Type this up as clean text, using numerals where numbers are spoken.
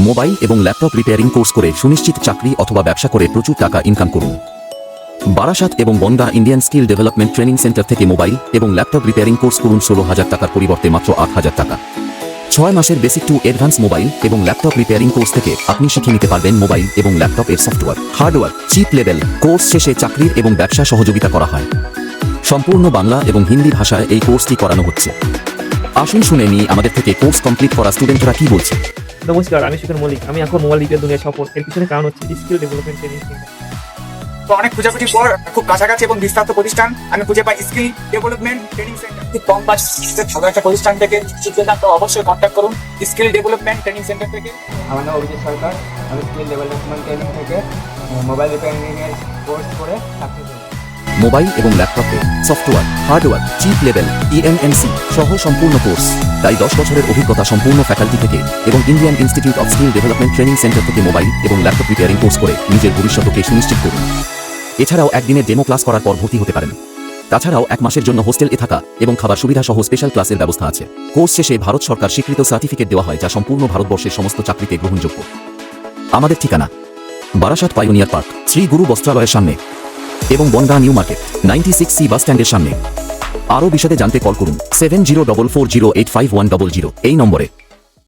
Mobile এবং laptop repairing course করে সুনিশ্চিত চাকরি অথবা ব্যবসা করে প্রচুর টাকা ইনকাম করুন। বারাসাত এবং Bongaon Indian skill development training centre থেকে মোবাইল এবং ল্যাপটপ রিপেয়ারিং কোর্স করুন 16,000 টাকার পরিবর্তে মাত্র 8,000 টাকা। 6 মাসের বেসিক টু অ্যাডভান্স মোবাইল এবং ল্যাপটপ রিপেয়ারিং কোর্স থেকে আপনি শিখে নিতে পারবেন মোবাইল এবং ল্যাপটপ এর software, hardware, chip level. Course শেষে চাকরির এবং ব্যবসা সহযোগিতা করা হয়। সম্পূর্ণ বাংলা এবং হিন্দি ভাষায় এই কোর্সটি করানো হচ্ছে। আসুন শুনে নিই আমাদের থেকে কোর্স কমপ্লিট করা স্টুডেন্টরা কি বলছে। নমস্কার, আমি শিখর মল্লিক। আমি এখন মোবাইল রিপেয়ার দুনিয়া সফল। এর পিছনে কারণ হচ্ছে স্কিল ডেভেলপমেন্ট ট্রেনিং সেন্টার। তো অনেক খোঁজাখুঁজির পর খুব কাছাকাছি এবং বিস্তারিত প্রতিষ্ঠান আমি খুঁজে পাই স্কিল ডেভেলপমেন্ট ট্রেনিং সেন্টার। ঠিক কম বাজেটে ভালো একটা প্রতিষ্ঠান থেকে শিখতে চান তো অবশ্যই কন্ট্যাক্ট করুন স্কিল ডেভেলপমেন্ট ট্রেনিং সেন্টার থেকে। আমার নাম অভিজিৎ সরকার। আমি স্কিল ডেভেলপমেন্ট ট্রেনিং থেকে মোবাইল রিপেয়ারিং এর কোর্স করে চাকরি করি। মোবাইল এবং ল্যাপটপে সফটওয়্যার, হার্ডওয়্যার, চিপ লেভেল, ইএমএনসি সহ সম্পূর্ণ কোর্স। তাই 10 বছরের অভিজ্ঞতা সম্পূর্ণ ফ্যাকাল্টি থেকে এবং Indian institute of skill development training centre থেকে মোবাইল এবং ল্যাপটপ রিপেয়ারিং কোর্স করে নিজের ভবিষ্যৎকে সুনিশ্চিত করুন। এছাড়াও একদিনের ডেমো ক্লাস করার পর ভর্তি হতে পারেন। তাছাড়াও 1 মাসের জন্য হোস্টেলে থাকা এবং খাবার সুবিধা সহ স্পেশাল ক্লাসের ব্যবস্থা আছে। কোর্স শেষে ভারত সরকার স্বীকৃত সার্টিফিকেট দেওয়া হয় যা সম্পূর্ণ ভারতবর্ষের সমস্ত চাকরিতে গ্রহণযোগ্য। আমাদের ঠিকানা বারাসাত পাইওনিয়ার পার্ক, শ্রী গুরু বস্ত্রালয়ের সামনে এবং বনগাঁ নিউ মার্কেট 96C বাস স্ট্যান্ডের সামনে। আরও বিশদে জানতে কল করুন 7044085100 এই নম্বরে।